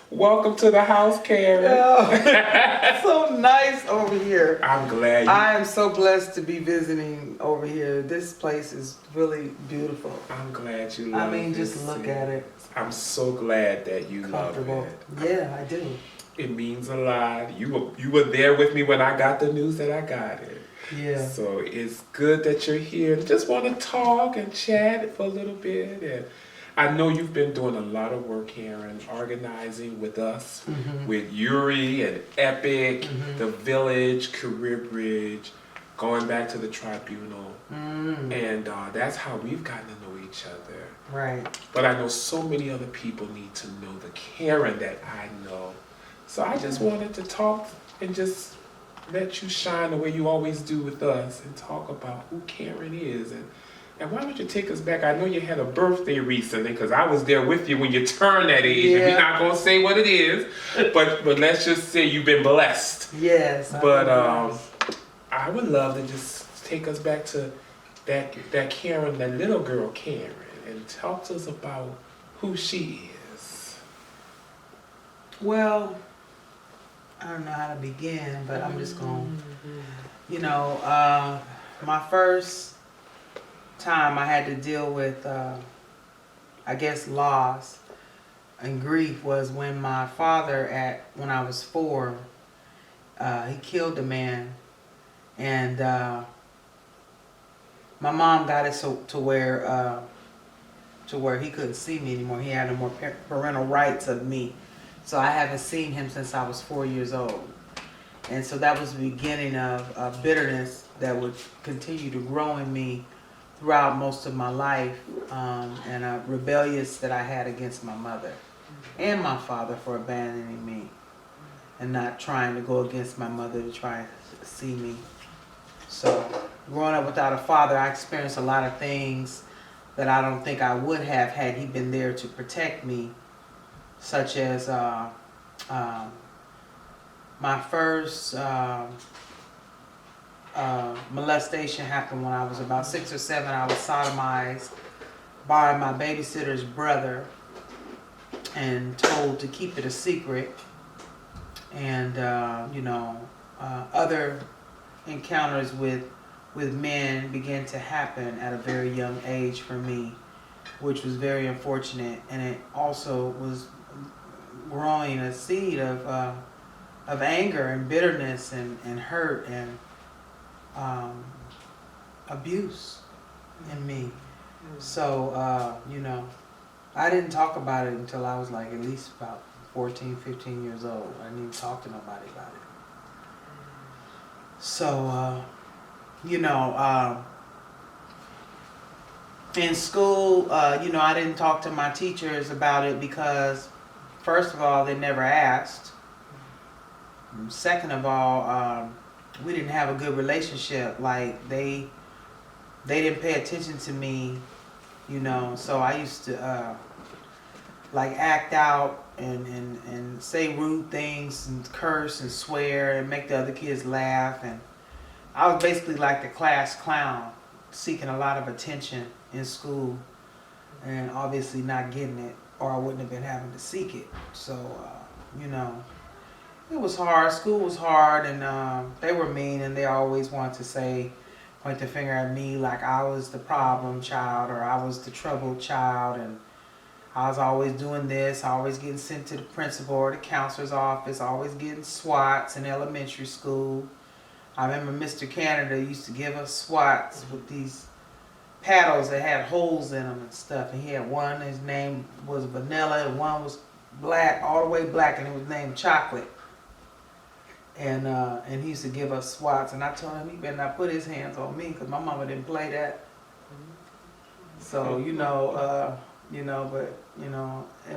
Welcome to the house, Karen. Yeah. So nice over here. I'm glad. I am so blessed to be visiting over here. This place is really beautiful. I'm glad you love it. I mean, just look at it. I'm so glad that you love it. Yeah, I do. It means a lot. You were there with me when I got the news that I got it. Yeah. So it's good that you're here. Just want to talk and chat for a little bit. And I know you've been doing a lot of work, Karen, organizing with us, with Yuri and Epic, the Village, Career Bridge, going back to the tribunal. And that's how we've gotten to know each other. Right. But I know so many other people need to know the Karen that I know. So I just wanted to talk and just let you shine the way you always do with us and talk about who Karen is. And why don't you take us back? I know you had a birthday recently because I was there with you when you turned that age. Yeah. And we're not going to say what it is, but let's just say you've been blessed. Yes. But I would love to just take us back to that Karen, that little girl Karen, and talk to us about who she is. Well, I don't know how to begin, but I'm just going to, my first time I had to deal with, I guess, loss and grief was when my father, when I was 4, he killed a man, and my mom got it to where he couldn't see me anymore. He had no more parental rights of me. So I haven't seen him since I was 4 years old. And so that was the beginning of bitterness that would continue to grow in me throughout most of my life, and a rebellious that I had against my mother and my father for abandoning me and not trying to go against my mother to try to see me. So growing up without a father, I experienced a lot of things that I don't think I would have had he been there to protect me, such as my first molestation happened when I was about 6 or 7. I was sodomized by my babysitter's brother and told to keep it a secret. And other encounters with men began to happen at a very young age for me, which was very unfortunate, and it also was growing a seed of anger and bitterness and hurt and abuse in me. So I didn't talk about it until I was like at least about 14, 15 years old. I didn't even talk to nobody about it. So in school, I didn't talk to my teachers about it because, first of all, they never asked. Second of all, we didn't have a good relationship. Like they didn't pay attention to me, So I used to act out and say rude things and curse and swear and make the other kids laugh, and I was basically like the class clown, seeking a lot of attention in school, and obviously not getting it, or I wouldn't have been having to seek it. So, it was hard. School was hard, and they were mean, and they always wanted to point the finger at me like I was the problem child, or I was the troubled child, and I was always doing this, always getting sent to the principal or the counselor's office, always getting SWATs in elementary school. I remember Mr. Canada used to give us SWATs with these paddles that had holes in them and stuff. And he had one, his name was Vanilla, and one was black, all the way black, and it was named Chocolate. And he used to give us SWATs, and I told him he better not put his hands on me because my mama didn't play that. So, and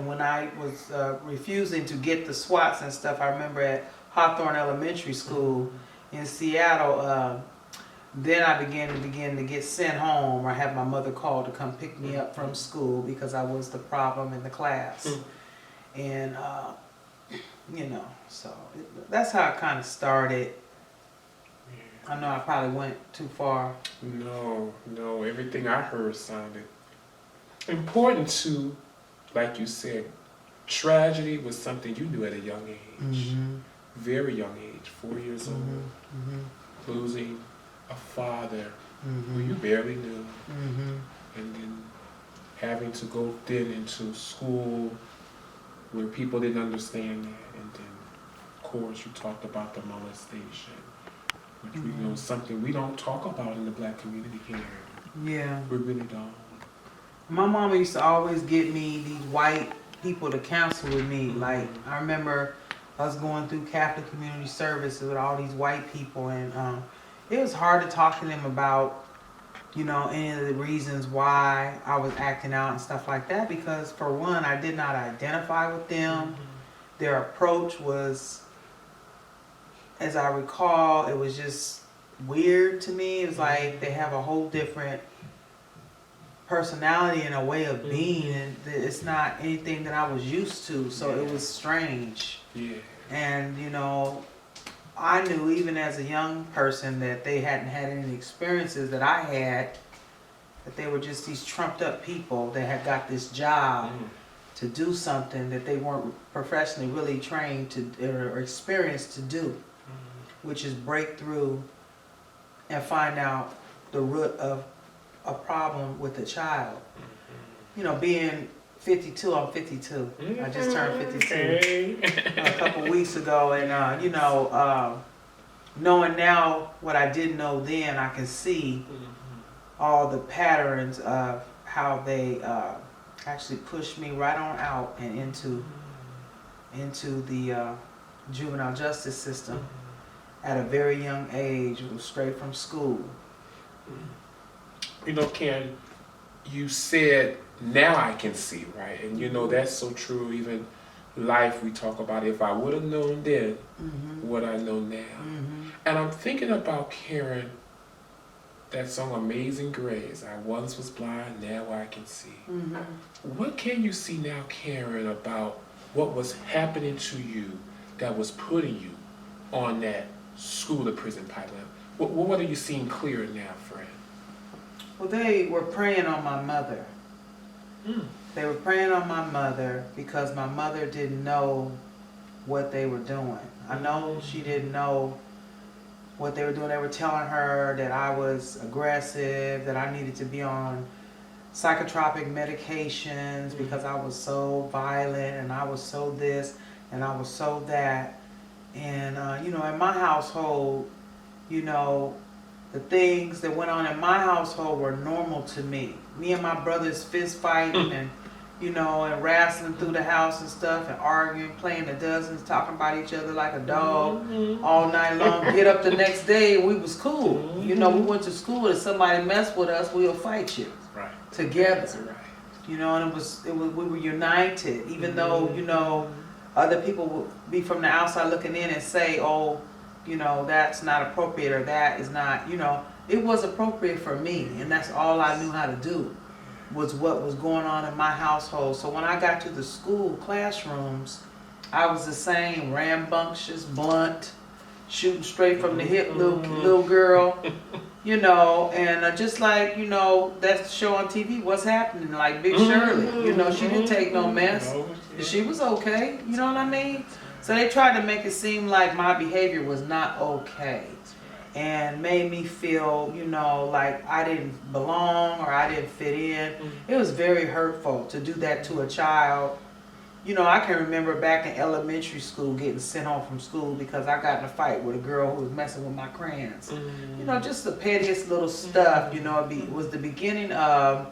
when I was refusing to get the SWATs and stuff, I remember at Hawthorne Elementary School in Seattle, then I began to get sent home, or have my mother called to come pick me up from school because I was the problem in the class. And, so that's how it kind of started. I know I probably went too far. No, everything I heard sounded important to, like you said, tragedy was something you knew at a young age, Mm-hmm. very young age, 4 years old, Mm-hmm. losing a father who Mm-hmm. you barely knew, Mm-hmm. and then having to go then into school where people didn't understand that, and then of course you talked about the molestation, which we know is something we don't talk about in the black community here. Yeah. We really don't. My mama used to always get me these white people to counsel with me. Mm-hmm. Like, I remember us going through Catholic community services with all these white people, and it was hard to talk to them about, you know, any of the reasons why I was acting out and stuff like that, because for one, I did not identify with them. Their approach was, as I recall, it was just weird to me. It was like they have a whole different personality and a way of being, and it's not anything that I was used to, so it was strange. Yeah. And you know, I knew even as a young person that they hadn't had any experiences that I had, that they were just these trumped up people that had got this job to do something that they weren't professionally really trained to or experienced to do, which is break through and find out the root of a problem with a child. You know, being 52, I'm 52. I just turned 52 a couple weeks ago, and you know, knowing now what I didn't know then, I can see all the patterns of how they actually pushed me right on out and into the juvenile justice system at a very young age, straight from school. You know, Karen, you said, now I can see, right? And you know, that's so true. Even life, we talk about, if I would have known then what I know now. And I'm thinking about, Karen, that song Amazing Grace. I once was blind, now I can see. What can you see now, Karen, about what was happening to you that was putting you on that school to prison pipeline? What are you seeing clearer now, friend? Well, they were preying on my mother. They were preying on my mother because my mother didn't know what they were doing. I know she didn't know what they were doing. They were telling her that I was aggressive, that I needed to be on psychotropic medications because I was so violent and I was so this and I was so that. And, you know, in my household, you know, the things that went on in my household were normal to me. Me and my brothers fist fighting and, you know, and wrestling through the house and stuff and arguing, playing the dozens, talking about each other like a dog all night long. Get up the next day, we was cool. You know, we went to school, if somebody messed with us, we'll fight you. Right. Together. That's right. You know, and it was we were united, even though, you know, other people would be from the outside looking in and say, oh, you know, that's not appropriate or that is not, you know, it was appropriate for me, and that's all I knew how to do, was what was going on in my household. So when I got to the school classrooms, I was the same rambunctious, blunt, shooting straight from the hip little girl, you know, and just like, you know, that show on TV, What's Happening, like Big Shirley, you know, she didn't take no mess. She was okay, you know what I mean? So they tried to make it seem like my behavior was not okay and made me feel, you know, like I didn't belong or I didn't fit in. It was very hurtful to do that to a child. You know, I can remember back in elementary school getting sent home from school because I got in a fight with a girl who was messing with my crayons. You know, just the pettiest little stuff, you know, it was the beginning of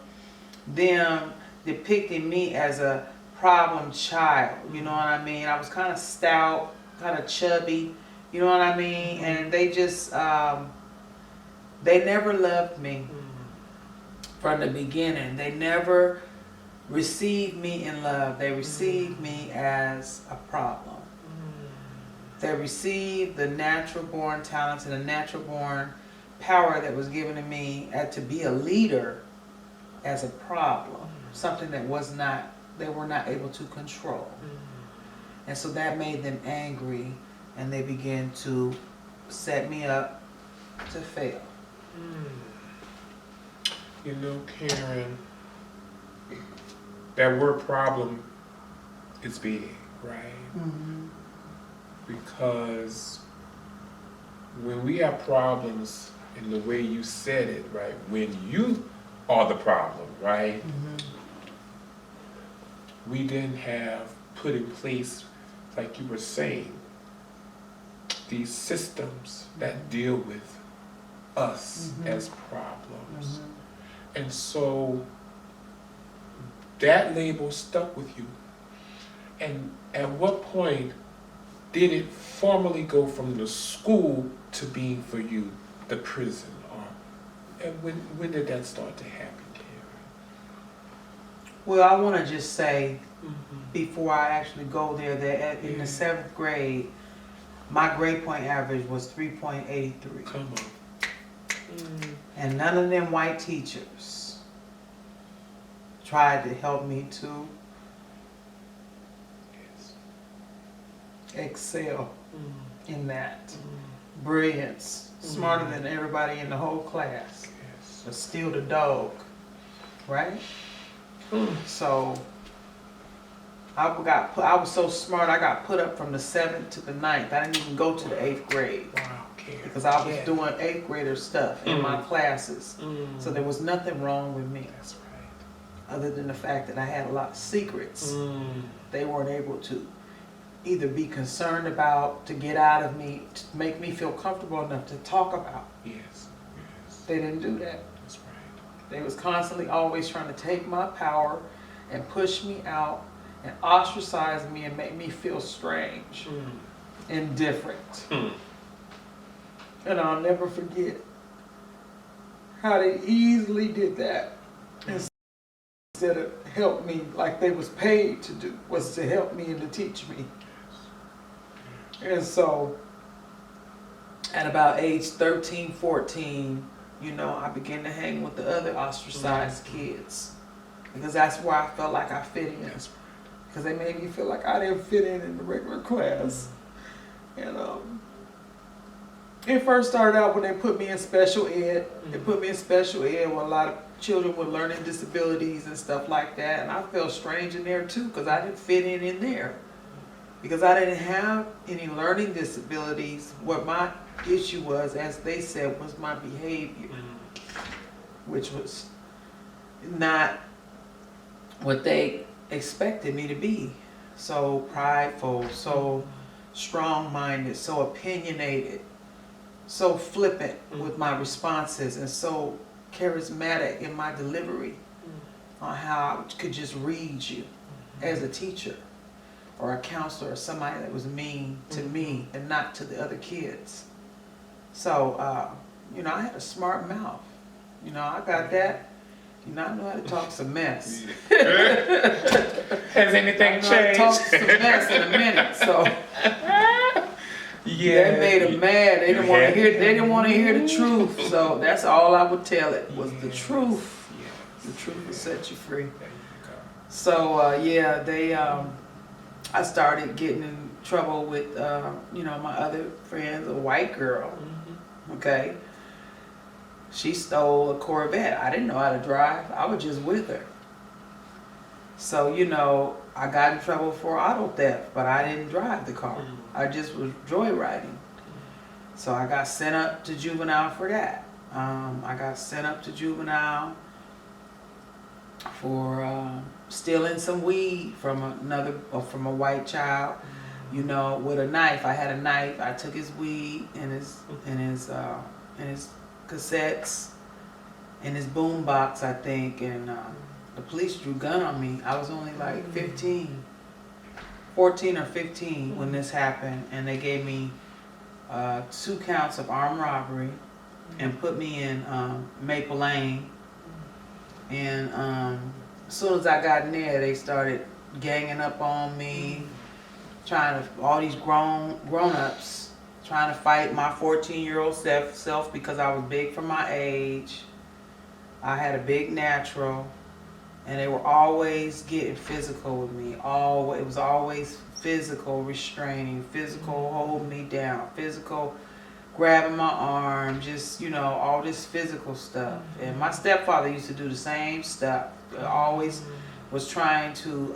them depicting me as a problem child, you know what I mean? I was kind of stout, kind of chubby, you know what I mean? And they just, they never loved me from the beginning. They never received me in love. They received me as a problem. They received the natural born talents and the natural born power that was given to me to be a leader as a problem, something that they were not able to control. And so that made them angry, and they began to set me up to fail. You know, Karen, that word problem is big, right? Mm-hmm. Because when we have problems in the way you said it, right, when you are the problem, right, we didn't have put in place, like you were saying, these systems that deal with us as problems. And so that label stuck with you. And at what point did it formally go from the school to being for you the prison? And when did that start to happen, Karen? Well, I want to just say, before I actually go there, that in the 7th grade, my grade point average was 3.83. Come on. And none of them white teachers tried to help me to excel in that. Brilliance. Smarter than everybody in the whole class. But still the dog. Right? So I was so smart, I got put up from the 7th to the 9th. I didn't even go to the 8th grade. Wow, Karen. Because I was doing 8th grader stuff in my classes. So there was nothing wrong with me. That's right. Other than the fact that I had a lot of secrets they weren't able to either be concerned about, to get out of me, to make me feel comfortable enough to talk about. Yes. They didn't do that. That's right. They was constantly always trying to take my power and push me out and ostracize me and make me feel strange and different. And I'll never forget how they easily did that. Instead of help me like they was paid to do, was to help me and to teach me. And so at about age 13, 14, you know, I began to hang with the other ostracized kids. Because that's where I felt like I fit in. Because they made me feel like I didn't fit in the regular class. And it first started out when they put me in special ed. They put me in special ed with a lot of children with learning disabilities and stuff like that. And I felt strange in there too, because I didn't fit in there. Because I didn't have any learning disabilities. What my issue was, as they said, was my behavior. Which was not what they expected me to be. So prideful, so strong-minded, so opinionated, so flippant with my responses, and so charismatic in my delivery on how I could just read you as a teacher or a counselor or somebody that was mean to me and not to the other kids. So, you know, I had a smart mouth. You know, I got that. You know, I know how to talk some mess. Has anything changed? I talk some mess in a minute, so yeah, that made them mad. They didn't want to hear. They didn't want to hear the truth. So that's all I would tell it was the truth. The truth will set you free. So yeah, they. I started getting in trouble with you know, my other friends. A white girl. Okay. She stole a Corvette. I didn't know how to drive. I was just with her. So, you know, I got in trouble for auto theft, but I didn't drive the car. I just was joyriding. So I got sent up to juvenile for that. I got sent up to juvenile for stealing some weed from a white child, you know, with a knife. I had a knife. I took his weed and his cassettes and his boom box, I think, and the police drew gun on me. I was only like 14 or 15 when this happened, and they gave me 2 counts of armed robbery and put me in Maple Lane. And as soon as I got in there, they started ganging up on me, all these grown-ups trying to fight my 14-year-old self because I was big for my age. I had a big natural, and they were always getting physical with me. It was always physical restraining, physical holding me down, physical grabbing my arm, just, you know, all this physical stuff. And my stepfather used to do the same stuff. Always was trying to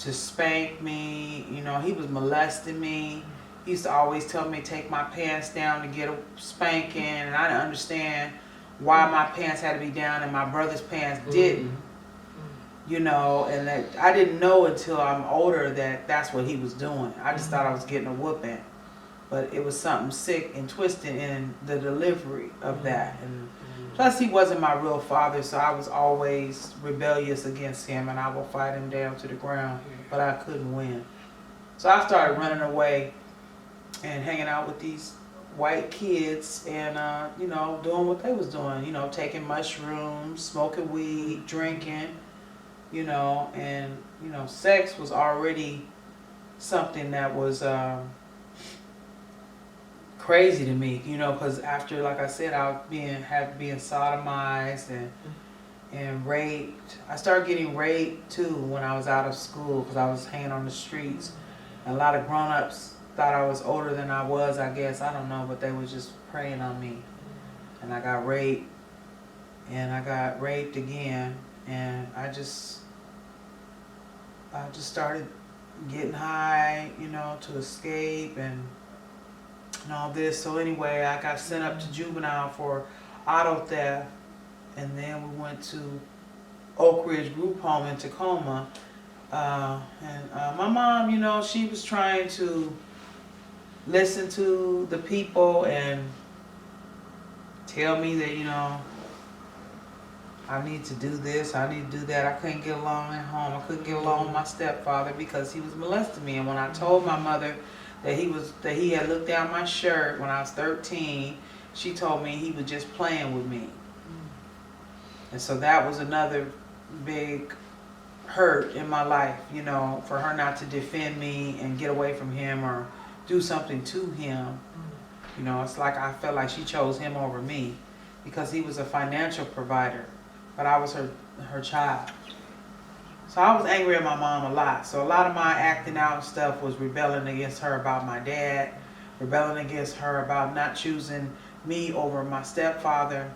to spank me. You know, he was molesting me. He used to always tell me to take my pants down to get a spanking, and I didn't understand why my pants had to be down and my brother's pants didn't. You know, and that I didn't know until I'm older that that's what he was doing. I just thought I was getting a whooping, but it was something sick and twisted in the delivery of that. And plus, he wasn't my real father, so I was always rebellious against him, and I would fight him down to the ground, but I couldn't win. So I started running away and hanging out with these white kids and, you know, doing what they was doing, you know, taking mushrooms, smoking weed, drinking, you know, and, you know, sex was already something that was crazy to me, you know, because after, like I said, I was being sodomized and raped. I started getting raped too when I was out of school because I was hanging on the streets. And a lot of grown-ups thought I was older than I was, I guess. I don't know, but they was just preying on me. And I got raped. And I got raped again. And I just started getting high, you know, to escape and all this. So anyway, I got sent up to juvenile for auto theft. And then we went to Oak Ridge Group Home in Tacoma. My mom, you know, she was trying to listen to the people and tell me that, you know, I need to do this, I need to do that. I couldn't get along at home. I couldn't get along with my stepfather because he was molesting me. And when I told my mother that he had looked down my shirt when I was 13, she told me he was just playing with me. And so that was another big hurt in my life, you know, for her not to defend me and get away from him or do something to him. You know, it's like I felt like she chose him over me because he was a financial provider, but I was her child. So I was angry at my mom a lot. So a lot of my acting out stuff was rebelling against her about my dad, rebelling against her about not choosing me over my stepfather.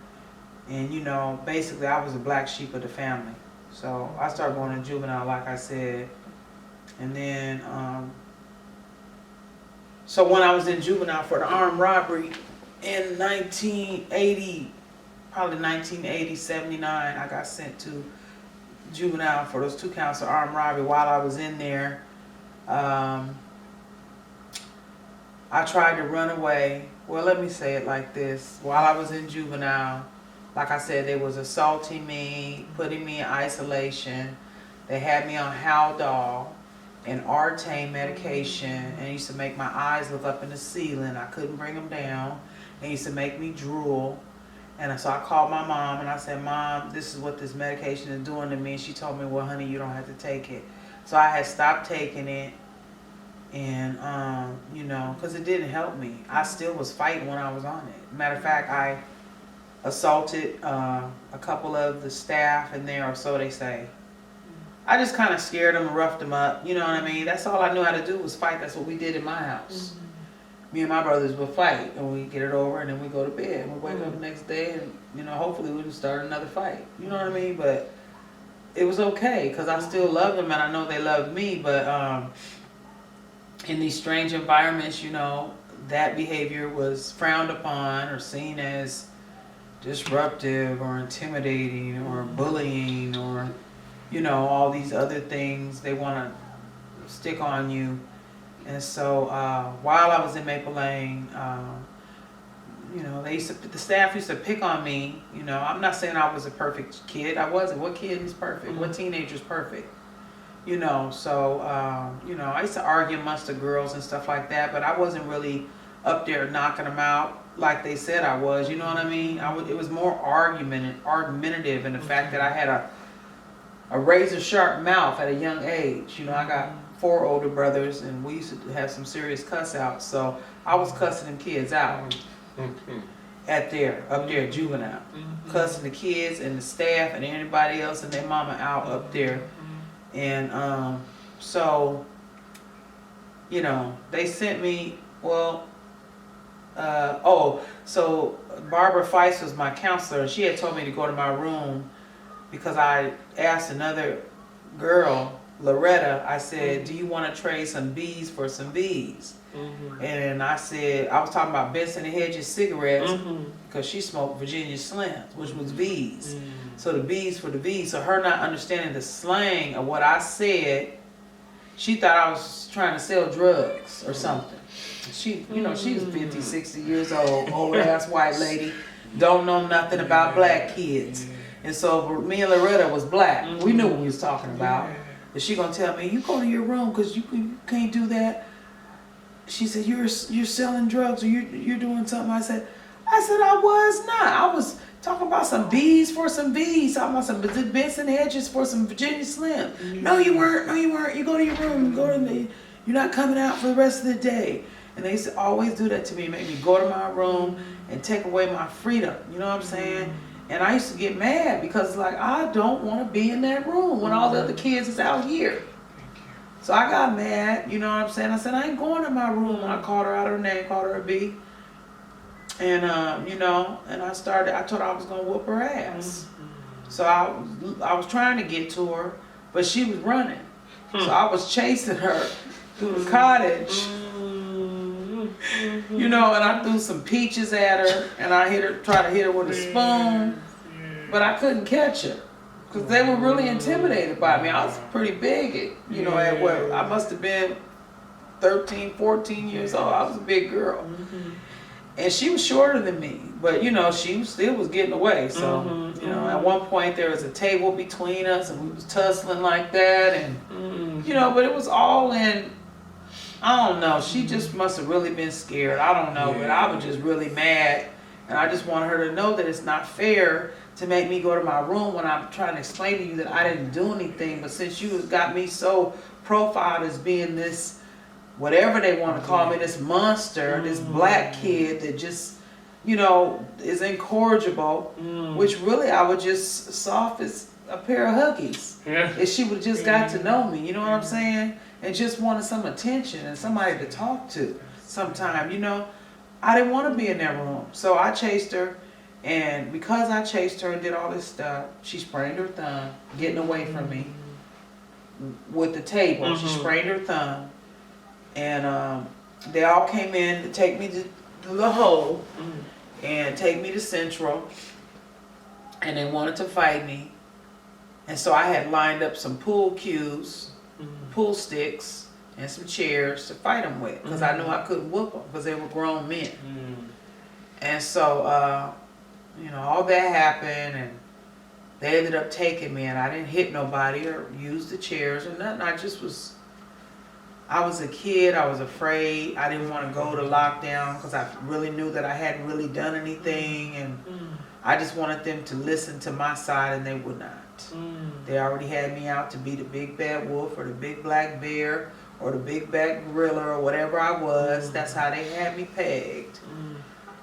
And, you know, basically I was a black sheep of the family. So I started going to juvenile, like I said. And then, so when I was in juvenile for the armed robbery in 1980, probably 1980, 79, I got sent to juvenile for those 2 counts of armed robbery. While I was in there, I tried to run away. Well, let me say it like this. While I was in juvenile, like I said, they was assaulting me, putting me in isolation. They had me on Haldol and Artane medication, and it used to make my eyes look up in the ceiling. I couldn't bring them down. It used to make me drool. And so I called my mom and I said, Mom, this is what this medication is doing to me. And she told me, well, honey, you don't have to take it. So I had stopped taking it. And, you know, because it didn't help me. I still was fighting when I was on it. Matter of fact, I assaulted a couple of the staff in there, or so they say. I just kind of scared them and roughed them up. You know what I mean? That's all I knew how to do was fight. That's what we did in my house. Me and my brothers would fight, and we get it over, and then we go to bed. And we wake up the next day, and, you know, hopefully we would start another fight. You know what I mean? But it was okay, because I still loved them, and I know they loved me. But in these strange environments, you know, that behavior was frowned upon or seen as disruptive or intimidating or bullying or, you know, all these other things they want to stick on you. And so while I was in Maple Lane, you know, the staff used to pick on me. You know, I'm not saying I was a perfect kid. I wasn't. What kid is perfect? What teenager is perfect? You know, so, you know, I used to argue amongst the girls and stuff like that, but I wasn't really up there knocking them out like they said I was, you know what I mean? It was more argumentative in the fact that I had a razor sharp mouth at a young age. You know, I got 4 older brothers, and we used to have some serious cuss outs, so I was cussing them kids out up there at juvenile. Cussing the kids and the staff and anybody else and their mama out up there. And so, you know, they sent me, well, so Barbara Feist was my counselor, and she had told me to go to my room because I asked another girl Loretta, I said, do you want to trade some B's for some B's? And I said, I was talking about Benson and Hedges cigarettes because she smoked Virginia Slims, which was V's. So the B's for the V's. So her not understanding the slang of what I said, she thought I was trying to sell drugs or something. She, you know, she was 50, 60 years old ass white lady, don't know nothing about black kids. And so me and Loretta was black. We knew what we was talking about. But she gonna tell me, you go to your room because you can't do that. She said, you're selling drugs or you're doing something. I said I was not. I was talking about some B's for some V's. Talking about some Benson Hedges for some Virginia Slim. No, you weren't. No, you weren't. You go to your room. You're not coming out for the rest of the day. And they used to always do that to me, make me go to my room and take away my freedom. You know what I'm saying? And I used to get mad because like, I don't want to be in that room when all the other kids is out here. So I got mad, you know what I'm saying? I said, I ain't going to my room. I called her out her name, called her a B. And, you know, and I told her I was going to whoop her ass. So I was trying to get to her, but she was running. So I was chasing her through the cottage. You know, and I threw some peaches at her, and I tried to hit her with a spoon, but I couldn't catch her because they were really intimidated by me. I was pretty big, you know, at what I must have been 13, 14 years old. I was a big girl, and she was shorter than me, but you know, she still was getting away. So, you know, at one point there was a table between us, and we was tussling like that, and you know, but it was all in. I don't know. She just must have really been scared. I don't know. But I was just really mad. And I just wanted her to know that it's not fair to make me go to my room when I'm trying to explain to you that I didn't do anything. But since you got me so profiled as being this, whatever they want to call me, this monster, this black kid that just, you know, is incorrigible, which really I would just soft as a pair of Huggies. If she would just got to know me. You know what I'm saying? And just wanted some attention and somebody to talk to sometime, you know. I didn't want to be in that room. So I chased her, and because I chased her and did all this stuff, she sprained her thumb getting away from me with the table. She sprained her thumb, and they all came in to take me to the hole and take me to Central, and they wanted to fight me. And so I had lined up some pool cues, pool sticks, and some chairs to fight them with because I knew I couldn't whoop them because they were grown men. And so, you know, all that happened, and they ended up taking me, and I didn't hit nobody or use the chairs or nothing. I was a kid. I was afraid. I didn't want to go to lockdown because I really knew that I hadn't really done anything, and I just wanted them to listen to my side, and they would not. They already had me out to be the big bad wolf or the big black bear or the big bad gorilla or whatever I was. That's how they had me pegged.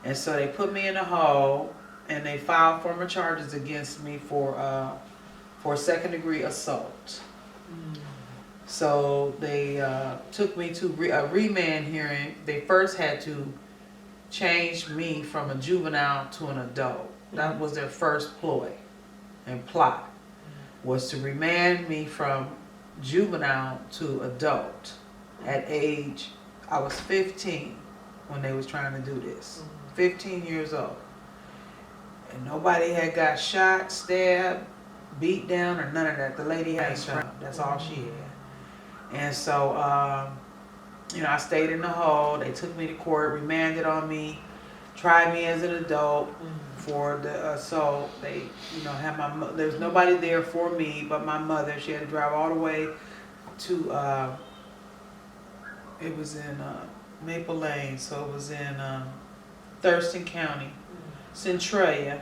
And so they put me in a hole, and they filed formal charges against me for second-degree assault. So they took me to a remand hearing. They first had to change me from a juvenile to an adult. That was their first ploy and plot, was to remand me from juvenile to adult at age, I was 15 when they was trying to do this. 15 years old. And nobody had got shot, stabbed, beat down, or none of that. The lady had shot. That's all she had. And so, you know, I stayed in the hole. They took me to court, remanded on me, tried me as an adult for the assault. They, you know, had there's nobody there for me but my mother. She had to drive all the way to, it was in Maple Lane, so it was in Thurston County, Centralia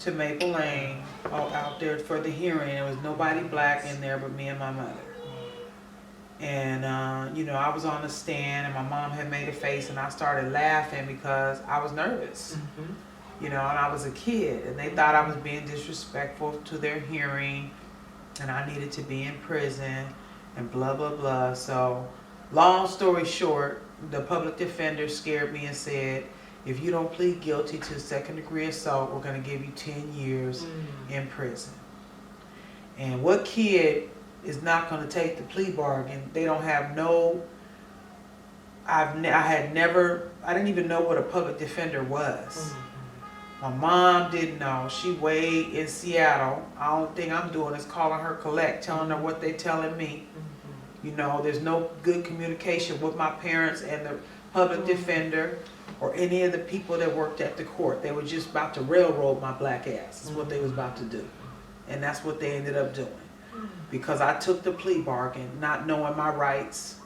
to Maple Lane, all out there for the hearing. There was nobody black in there but me and my mother. And, you know, I was on the stand, and my mom had made a face, and I started laughing because I was nervous. You know, and I was a kid, and they thought I was being disrespectful to their hearing, and I needed to be in prison, and blah, blah, blah. So, long story short, the public defender scared me and said, if you don't plead guilty to second-degree assault, we're going to give you 10 years in prison. And what kid is not going to take the plea bargain. They don't have no. I didn't even know what a public defender was. My mom didn't know. She way in Seattle. I don't think I'm doing is calling her collect, telling her what they telling me. You know, there's no good communication with my parents and the public defender or any of the people that worked at the court. They were just about to railroad my black ass. Is what they was about to do. And that's what they ended up doing. Because I took the plea bargain, not knowing my rights,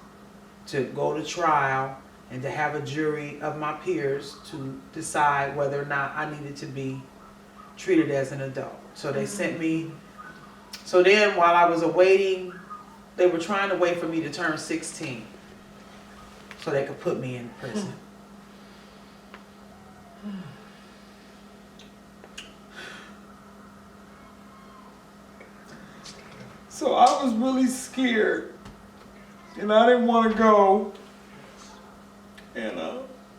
to go to trial and to have a jury of my peers to decide whether or not I needed to be treated as an adult. So they sent me. So then while I was awaiting, they were trying to wait for me to turn 16 so they could put me in prison. So I was really scared, and I didn't want to go. And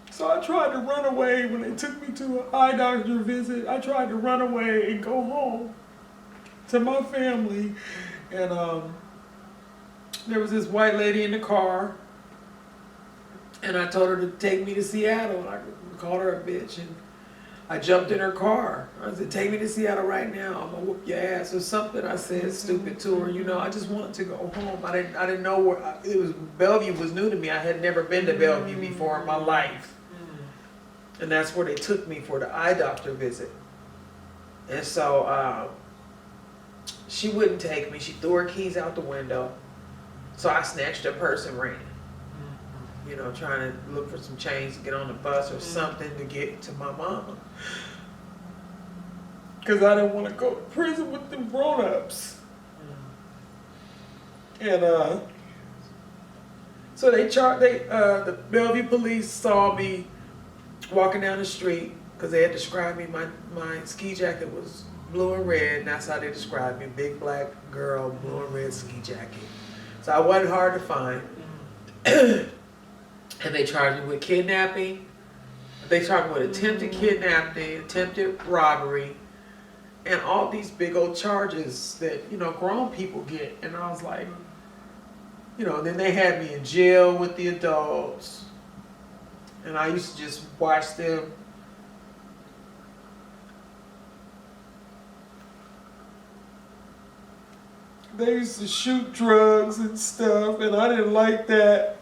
so I tried to run away when they took me to an eye doctor visit. I tried to run away and go home to my family. And there was this white lady in the car, and I told her to take me to Seattle. And I called her a bitch, and I jumped in her car. I said, take me to Seattle right now. I'm gonna whoop your ass or something. I said stupid to her. You know, I just wanted to go home. I didn't know where it was. Bellevue was new to me. I had never been to Bellevue before in my life. And that's where they took me for the eye doctor visit. And so she wouldn't take me. She threw her keys out the window. So I snatched her purse and ran. You know, trying to look for some change to get on the bus or something to get to my mama. Because I didn't want to go to prison with them grown-ups. And so the Bellevue police saw me walking down the street because they had described me. My ski jacket was blue and red, and that's how they described me. Big black girl, blue and red ski jacket. So I wasn't hard to find. And they charged me with kidnapping. They charged me with attempted kidnapping, attempted robbery, and all these big old charges that, you know, grown people get. And I was like, you know, then they had me in jail with the adults. And I used to just watch them. They used to shoot drugs and stuff, and I didn't like that.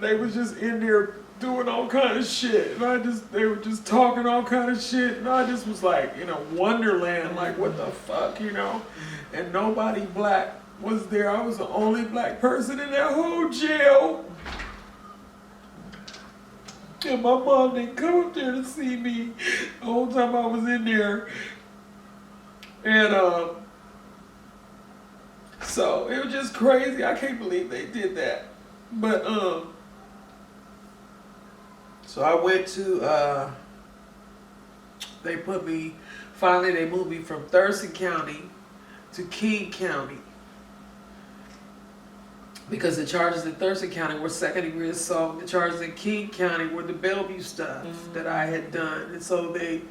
They was just in there doing all kind of shit, and they were just talking all kind of shit, and I just was like in a wonderland, like what the fuck, you know? And nobody black was there. I was the only black person in that whole jail. And my mom didn't come up there to see me the whole time I was in there. And so it was just crazy. I can't believe they did that. But so I went to finally they moved me from Thurston County to King County. Because the charges in Thurston County were second-degree assault. The charges in King County were the Bellevue stuff that I had done. And so they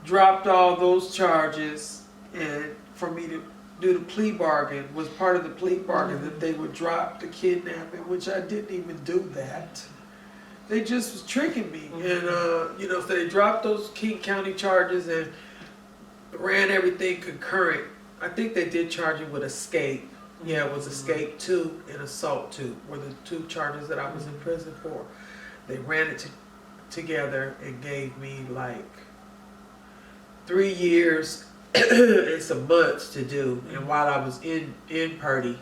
dropped all those charges, and for me to do the plea bargain was part of the plea bargain that they would drop the kidnapping, which I didn't even do that. They just was tricking me. And, you know, so they dropped those King County charges and ran everything concurrent. I think they did charge me with escape. Yeah, it was escape 2 and assault 2 were the 2 charges that I was in prison for. They ran it together and gave me like 3 years and some months to do. And while I was in Purdy,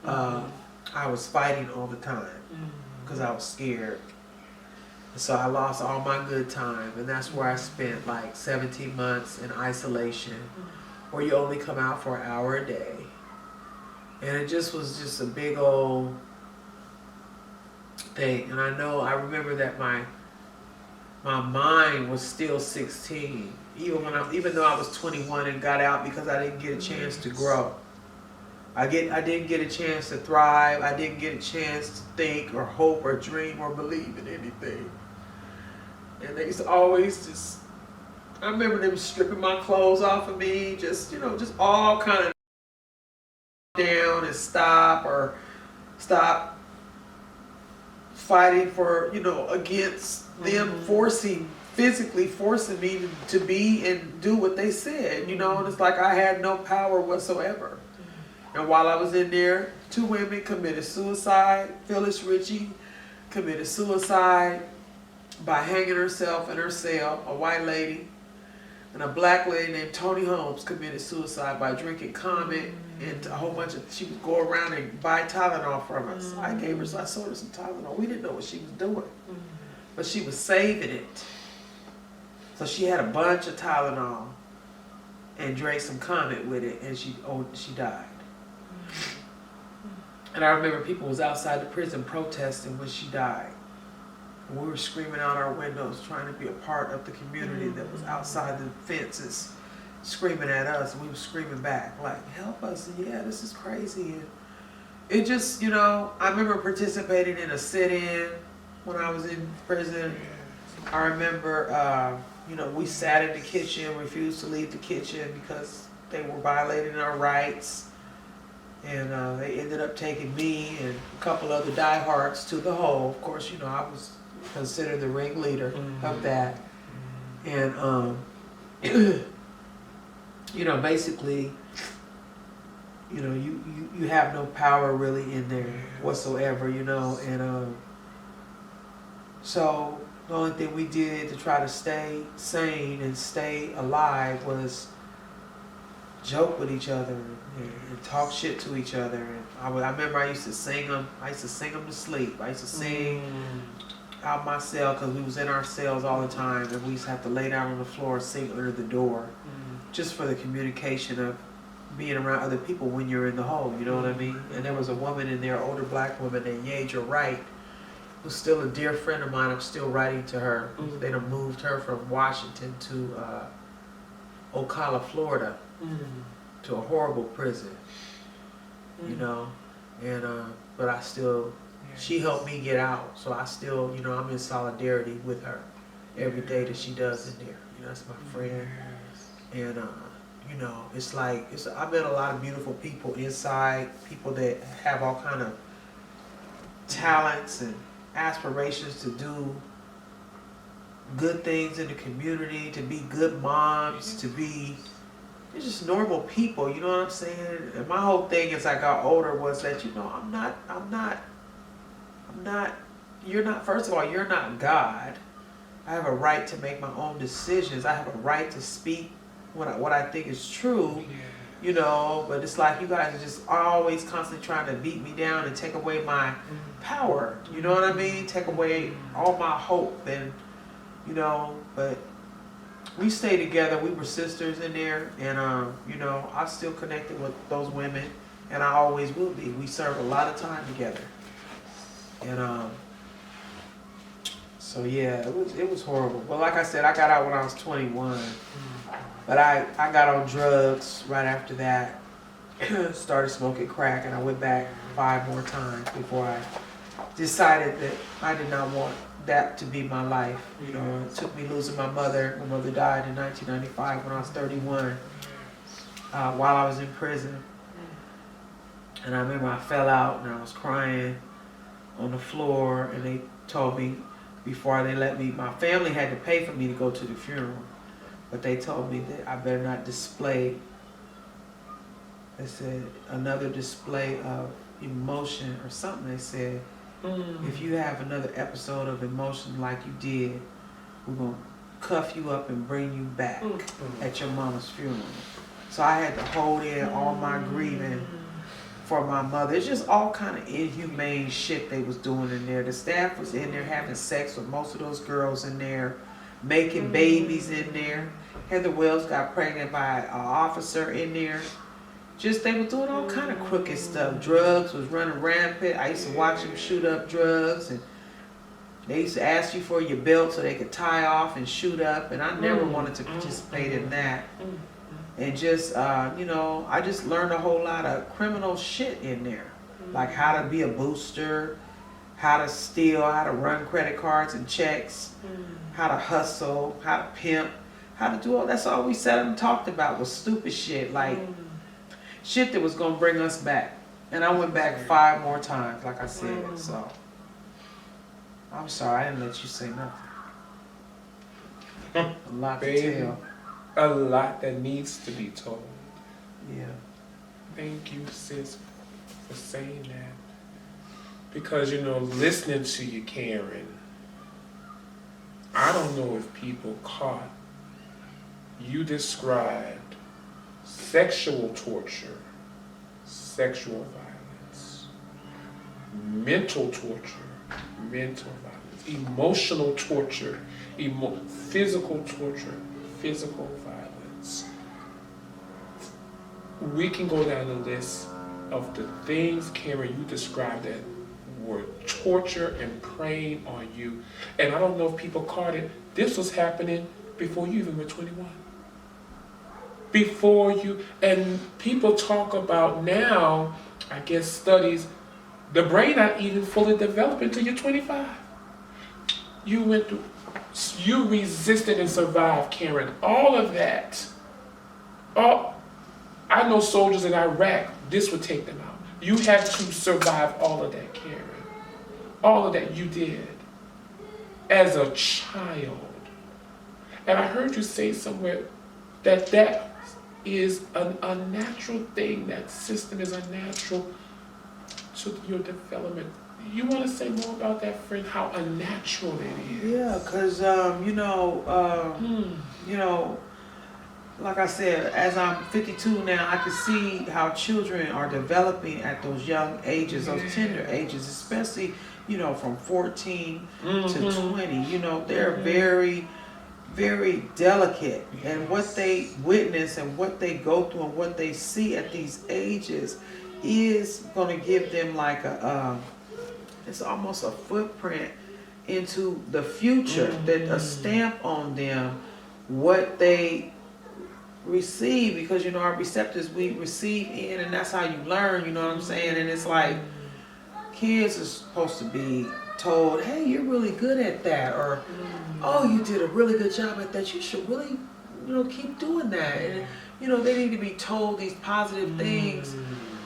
I was fighting all the time because I was scared. So I lost all my good time, and that's where I spent like 17 months in isolation, where you only come out for an hour a day. And it just was just a big old thing. And I remember that my mind was still 16, even though I was 21 and got out because I didn't get a chance to grow. I didn't get a chance to thrive. I didn't get a chance to think or hope or dream or believe in anything. And they used to always just, I remember them stripping my clothes off of me, just, you know, just all kind of down and stop fighting for, against them physically forcing me to be and do what they said, and it's like I had no power whatsoever. And while I was in there, 2 women committed suicide. Phyllis Ritchie committed suicide by hanging herself in her cell, a white lady. And a black lady named Tony Holmes committed suicide by drinking Comet and a whole bunch of, she would go around and buy Tylenol from us. I sold her some Tylenol. We didn't know what she was doing, but she was saving it. So she had a bunch of Tylenol and drank some Comet with it, and she died. And I remember people was outside the prison protesting when she died. And we were screaming out our windows, trying to be a part of the community that was outside the fences, screaming at us, and we were screaming back, like, help us, and yeah, this is crazy. And it just, I remember participating in a sit-in when I was in prison. I remember, we sat in the kitchen, refused to leave the kitchen because they were violating our rights. And they ended up taking me and a couple other diehards to the hole. Of course, I was considered the ringleader of that. And, basically, you have no power really in there whatsoever, And so the only thing we did to try to stay sane and stay alive was joke with each other and talk shit to each other. And I remember I used to sing them. I used to sing them to sleep. I used to sing out my cell because we was in our cells all the time, and we used to have to lay down on the floor and sing under the door, just for the communication of being around other people when you're in the hole. You know what I mean? And there was a woman in there, older black woman named Yaja Wright, who's still a dear friend of mine. I'm still writing to her. They done moved her from Washington to Ocala, Florida. To a horrible prison, and but I still, she helped me get out, so I still, I'm in solidarity with her every day that she does in there. That's my friend, and it's like I met a lot of beautiful people inside, people that have all kind of talents and aspirations to do good things in the community, to be good moms, to be just normal people, you know what I'm saying? And my whole thing as I got older was that, first of all, you're not God. I have a right to make my own decisions. I have a right to speak what I think is true, but it's like you guys are just always constantly trying to beat me down and take away my power, you know what I mean? Take away all my hope and, but we stayed together. We were sisters in there, and I'm still connected with those women, and I always will be. We served a lot of time together, and so yeah, it was horrible. But like I said, I got out when I was 21, but I got on drugs right after that. Started smoking crack, and I went back 5 more times before I decided that I did not want that to be my life. It took me losing my mother. My mother died in 1995 when I was 31, while I was in prison. And I remember I fell out and I was crying on the floor, and they told me before they let me, my family had to pay for me to go to the funeral, but they told me that I better not display, they said, another display of emotion or something. They said, if you have another episode of emotion like you did, we're going to cuff you up and bring you back at your mama's funeral. So I had to hold in all my grieving for my mother. It's just all kind of inhumane shit they was doing in there. The staff was in there having sex with most of those girls in there, making babies in there. Heather Wells got pregnant by an officer in there. Just, they were doing all kind of crooked stuff. Drugs was running rampant. I used to watch them shoot up drugs, and they used to ask you for your belt so they could tie off and shoot up, and I never wanted to participate in that. And just, I just learned a whole lot of criminal shit in there. Like how to be a booster, how to steal, how to run credit cards and checks, how to hustle, how to pimp, how to do all, that's all we sat and talked about was stupid shit. Like, shit that was gonna bring us back. And I went back 5 more times, like I said. So I'm sorry, I didn't let you say nothing. A lot to Baby, tell. a lot that needs to be told. Yeah. Thank you, sis, for saying that. Because, you know, listening to you, Karen, I don't know if people caught you described sexual torture, sexual violence, mental torture, mental violence, emotional torture, physical torture, physical violence. We can go down the list of the things, Karen, you described that were torture and preying on you. And I don't know if people caught it. This was happening before you even were 21. Before you, and people talk about now, I guess studies, the brain not even fully developed until you're 25. You went through, you resisted and survived, Karen. All of that. I know soldiers in Iraq, this would take them out. You had to survive all of that, Karen. All of that you did as a child. And I heard you say somewhere that that is an unnatural thing, that system is unnatural to your development. You want to say more about that, friend, how unnatural it is? Yeah, because, like I said, as I'm 52 now, I can see how children are developing at those young ages, those tender ages, especially, from 14 to 20. They're very, very delicate. And what they witness and what they go through and what they see at these ages is going to give them like it's almost a footprint into the future, that a stamp on them, what they receive, because our receptors, we receive in, and that's how you learn, you know what I'm saying? And it's like kids are supposed to be told, hey, you're really good at that, or oh, you did a really good job at that, you should really keep doing that. And they need to be told these positive things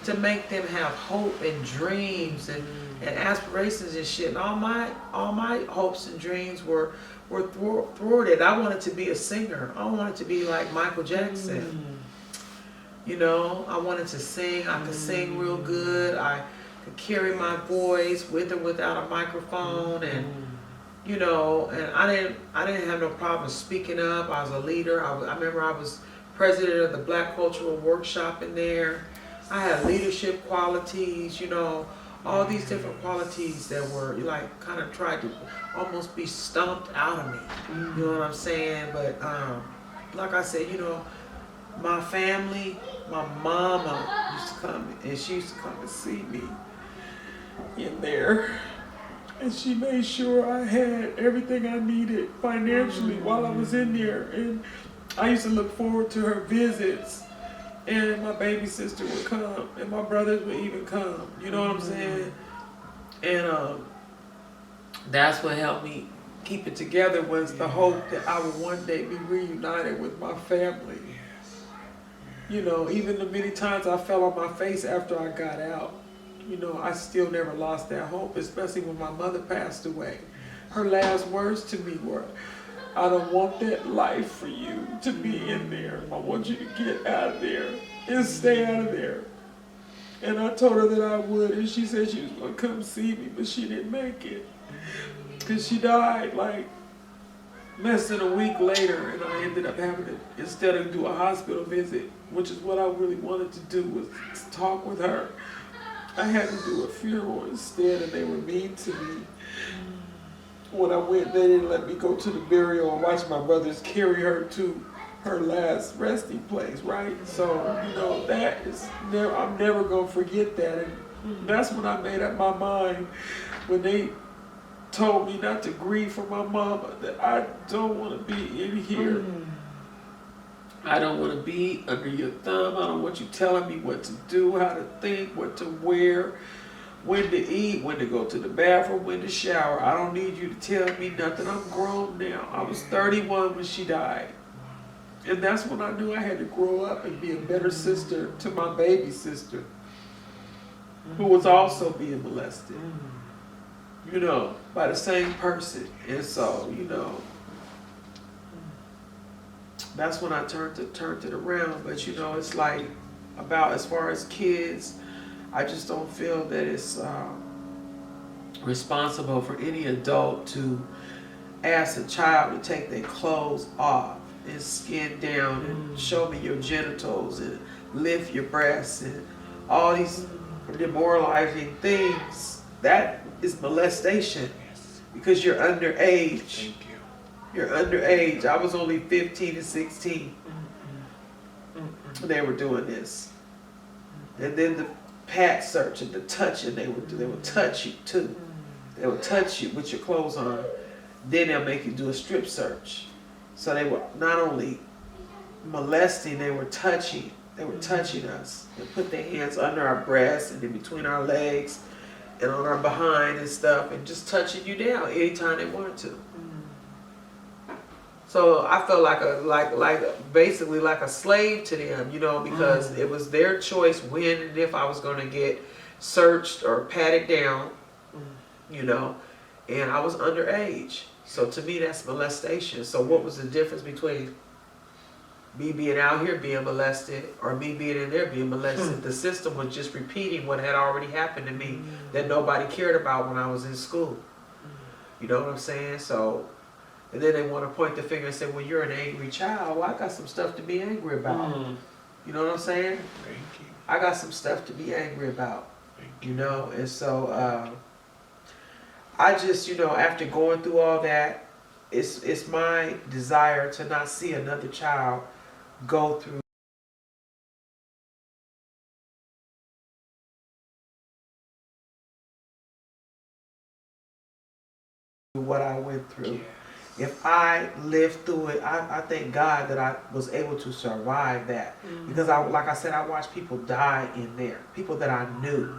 to make them have hope and dreams and aspirations and shit. And all my hopes and dreams were thwarted. I wanted to be a singer. I wanted to be like Michael Jackson. I wanted to sing. I could sing real good. I could carry my voice with or without a microphone, and and I didn't have no problem speaking up. I was a leader. I remember I was president of the Black Cultural Workshop in there. I had leadership qualities, all these different qualities that were like kind of tried to almost be stomped out of me. You know what I'm saying? But like I said, my family, my mama used to come, and she used to come and see me in there. And she made sure I had everything I needed financially while I was in there. And I used to look forward to her visits. And my baby sister would come, and my brothers would even come. You know what I'm saying? And that's what helped me keep it together, was the hope that I would one day be reunited with my family. Even the many times I fell on my face after I got out, I still never lost that hope, especially when my mother passed away. Her last words to me were, I don't want that life for you to be in there. I want you to get out of there and stay out of there. And I told her that I would, and she said she was going to come see me, but she didn't make it. Because she died like less than a week later, and I ended up having to, instead of do a hospital visit, which is what I really wanted to do, was to talk with her, I had to do a funeral instead, and they were mean to me. When I went, they didn't let me go to the burial and watch my brothers carry her to her last resting place, right? So, that is never, I'm never going to forget that. And that's when I made up my mind, when they told me not to grieve for my mama, that I don't want to be in here. I don't want to be under your thumb. I don't want you telling me what to do, how to think, what to wear, when to eat, when to go to the bathroom, when to shower. I don't need you to tell me nothing. I'm grown now. I was 31 when she died. And that's when I knew I had to grow up and be a better sister to my baby sister, who was also being molested, you know, by the same person. And so, you know, that's when I turned it around. But you know, it's like, about as far as kids, I just don't feel that it's responsible for any adult to ask a child to take their clothes off and skin down and show me your genitals and lift your breasts and all these demoralizing things. That is molestation, because you're underage. Thank you. You're underage. I was only 15 and 16 when they were doing this. And then the pat search and the touching, they would touch you too. They would touch you with your clothes on. Then they'll make you do a strip search. So they were not only molesting, they were touching. They were touching us. They put their hands under our breasts and in between our legs and on our behind and stuff, and just touching you down anytime they wanted to. So I felt basically like a slave to them, you know, because it was their choice when and if I was going to get searched or patted down, you know, and I was underage. So to me, that's molestation. So what was the difference between me being out here being molested or me being in there being molested? The system was just repeating what had already happened to me that nobody cared about when I was in school. You know what I'm saying? So, and then they want to point the finger and say, well, you're an angry child. Well, I got some stuff to be angry about. You know what I'm saying? Thank you. I got some stuff to be angry about. You know, and so I just, you know, after going through all that, it's my desire to not see another child go through what I went through. Yes. If I lived through it, I thank God that I was able to survive that. Because like I said, I watched people die in there. People that I knew.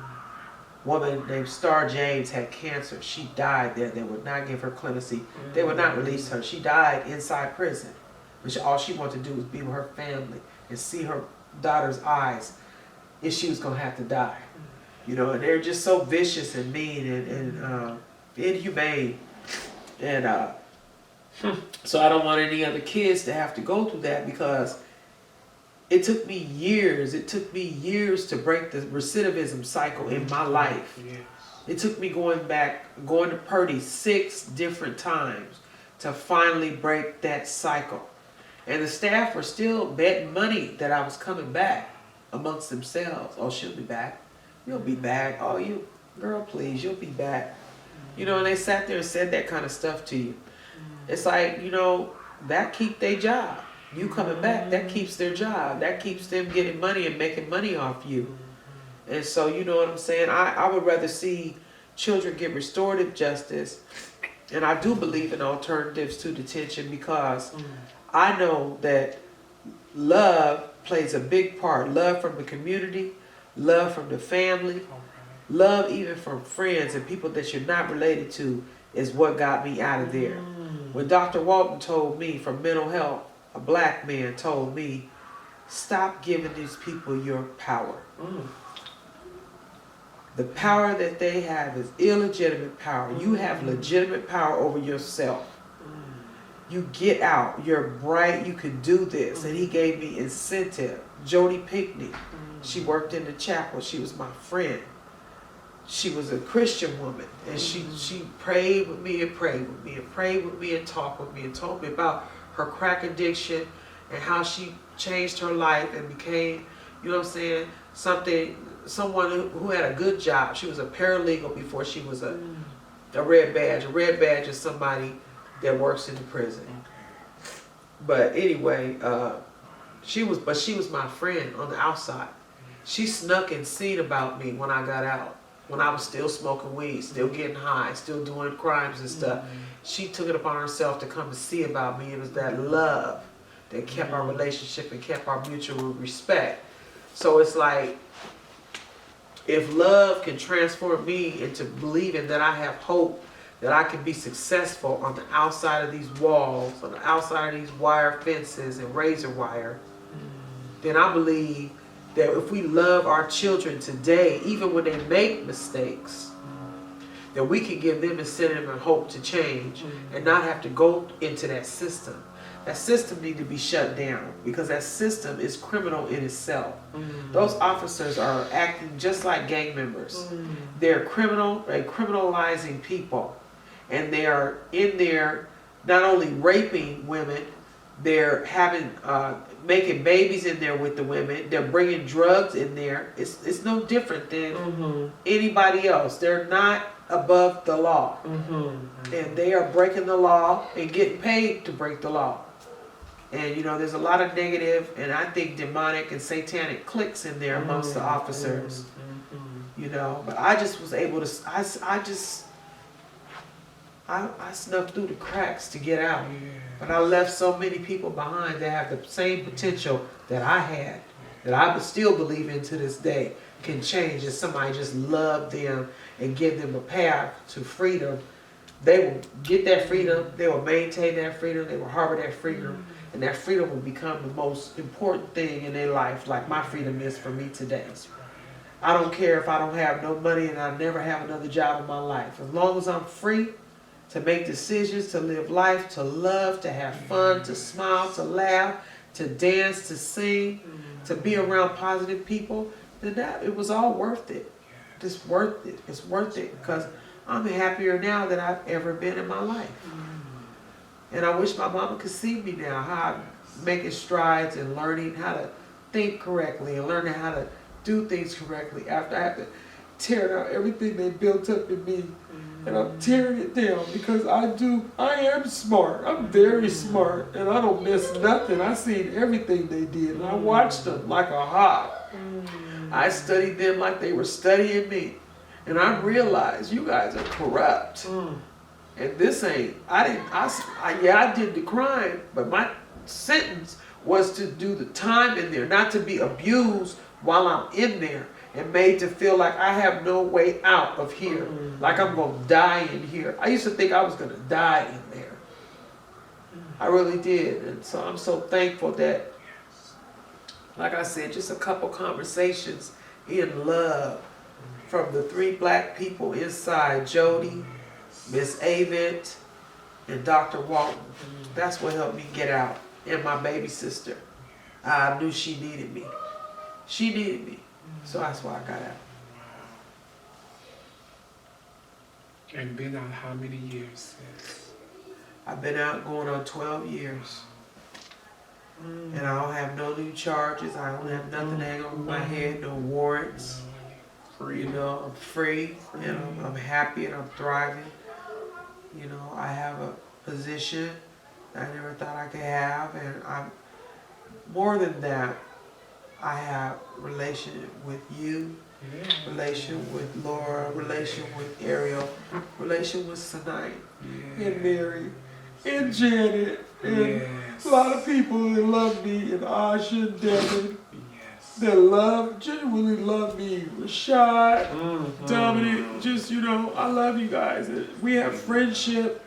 Woman named Star James had cancer. She died there. They would not give her clemency. They would not release her. She died inside prison. Which all she wanted to do was be with her family and see her daughter's eyes if she was going to have to die. You know, and they're just so vicious and mean and inhumane. And so I don't want any other kids to have to go through that, because it took me years. It took me years to break the recidivism cycle in my life. Yes. It took me going to Purdy 6 different times to finally break that cycle. And the staff were still betting money that I was coming back amongst themselves. Oh, she'll be back. You'll be back. Oh, you, girl, please, you'll be back. You know, and they sat there and said that kind of stuff to you. It's like, you know, that keep their job. You coming back, that keeps their job. That keeps them getting money and making money off you. And so, you know what I'm saying? I would rather see children get restorative justice. And I do believe in alternatives to detention, because I know that love plays a big part. Love from the community, love from the family, love even from friends and people that you're not related to is what got me out of there. When Dr. Walton told me from mental health, a black man told me, stop giving these people your power. The power that they have is illegitimate power. You have legitimate power over yourself. You get out. You're bright. You can do this. And he gave me incentive. Jody Pinkney, she worked in the chapel. She was my friend. She was a Christian woman. And she prayed with me and prayed with me and prayed with me and talked with me and told me about her crack addiction and how she changed her life and became, you know what I'm saying, someone who had a good job. She was a paralegal before she was a red badge. A red badge is somebody that works in the prison. But anyway, she was my friend on the outside. She snuck and seen about me when I got out. When I was still smoking weed, still getting high, still doing crimes and stuff. She took it upon herself to come and see about me. It was that love that kept our relationship and kept our mutual respect. So it's like, if love can transform me into believing that I have hope, that I can be successful on the outside of these walls, on the outside of these wire fences and razor wire, then I believe that if we love our children today, even when they make mistakes, that we can give them incentive and hope to change and not have to go into that system. That system needs to be shut down because that system is criminal in itself. Those officers are acting just like gang members. They're criminalizing people, and they are in there not only raping women, they're having making babies in there with the women. They're bringing drugs in there. It's no different than anybody else. They're not above the law, and they are breaking the law and getting paid to break the law. And you know, there's a lot of negative and I think demonic and satanic cliques in there amongst the officers. You know, but I just was able to. I snuck through the cracks to get out. But I left so many people behind that have the same potential that I had, that I still believe in to this day, can change if somebody just love them and give them a path to freedom. They will get that freedom, they will maintain that freedom, they will harbor that freedom, and that freedom will become the most important thing in their life, like my freedom is for me today. I don't care if I don't have no money and I never have another job in my life. As long as I'm free to make decisions, to live life, to love, to have fun, to smile, to laugh, to dance, to sing, to be around positive people, then that it was all worth it. It's worth it. It's worth it because I'm happier now than I've ever been in my life. And I wish my mama could see me now, how I'm making strides and learning how to think correctly and learning how to do things correctly after I have to tear down everything they built up in me. And I'm tearing it down because I am smart. I'm very smart and I don't miss nothing. I seen everything they did and I watched them like a hawk. I studied them like they were studying me. And I realized you guys are corrupt. And this ain't, I did the crime, but my sentence was to do the time in there, not to be abused while I'm in there and made to feel like I have no way out of here, like I'm gonna die in here. I used to think I was gonna die in there. I really did, and so I'm so thankful that, like I said, just a couple conversations in love from the 3 black people inside, Jody, Miss Avent, and Dr. Walton. That's what helped me get out, and my baby sister. I knew she needed me. She needed me. So that's why I got out. And been out how many years since? I've been out going on 12 years. And I don't have no new charges. I don't have nothing hanging over my head, no warrants. You know, I'm free and I'm happy and I'm thriving. You know, I have a position I never thought I could have, and I'm more than that. I have relation with you, relation with Laura, relation with Ariel, relation with Sinai, and Mary, and Janet, and a lot of people that love me, and Asha, and Devin, that genuinely love me, Rashad, Dominic, just, you know, I love you guys. We have friendship,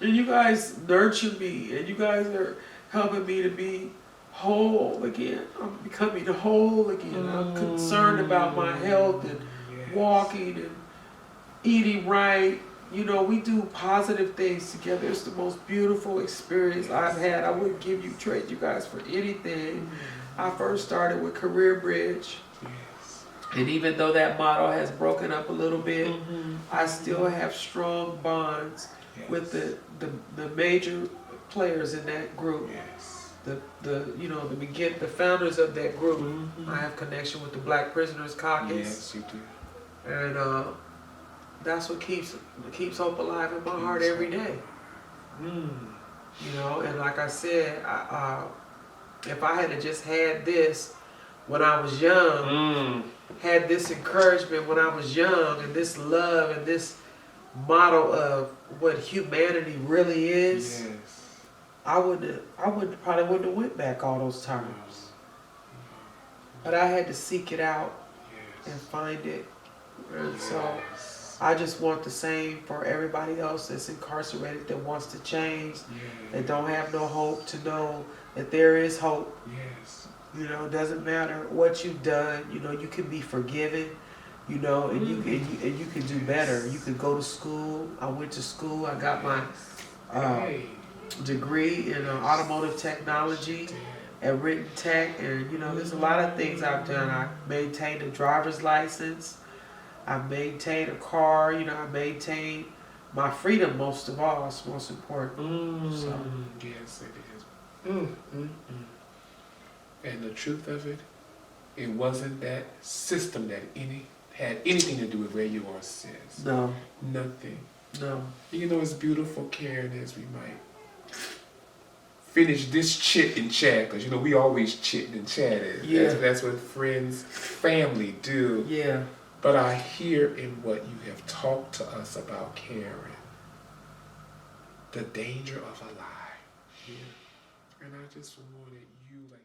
and you guys nurture me, and you guys are helping me to be whole again. I'm becoming whole again. I'm concerned about my health and walking and eating right. You know, we do positive things together. It's the most beautiful experience I've had. I wouldn't trade you guys for anything. I first started with Career Bridge. And even though that model has broken up a little bit, I still have strong bonds with the major players in that group. The founders of that group. I have connection with the Black Prisoners Caucus. Yes, you do. And that's what keeps hope alive in my heart every day. You know, and like I said, if I had just had this when I was young, had this encouragement when I was young, and this love and this model of what humanity really is, I probably wouldn't have went back all those times. But I had to seek it out and find it. And so I just want the same for everybody else that's incarcerated that wants to change, that don't have no hope, to know that there is hope. Yes. You know, it doesn't matter what you've done. You know, you can be forgiven. You know, and you can do better. You can go to school. I went to school. I got my Hey. degree in automotive technology and written tech, and you know, there's a lot of things I've done. I maintained a driver's license. I maintained a car. You know, I maintained my freedom most of all. It's most important. So. Yes, it is. And the truth of it, it wasn't that system that had anything to do with where you are, sis. No. Nothing. No. You know, it's beautiful, Karen, as we might finish this chit and chat, because you know we always chit and chat. Yeah. That's what friends, family do. Yeah. But I hear in what you have talked to us about, Karen, the danger of a lie. Yeah. And I just wanted you, like,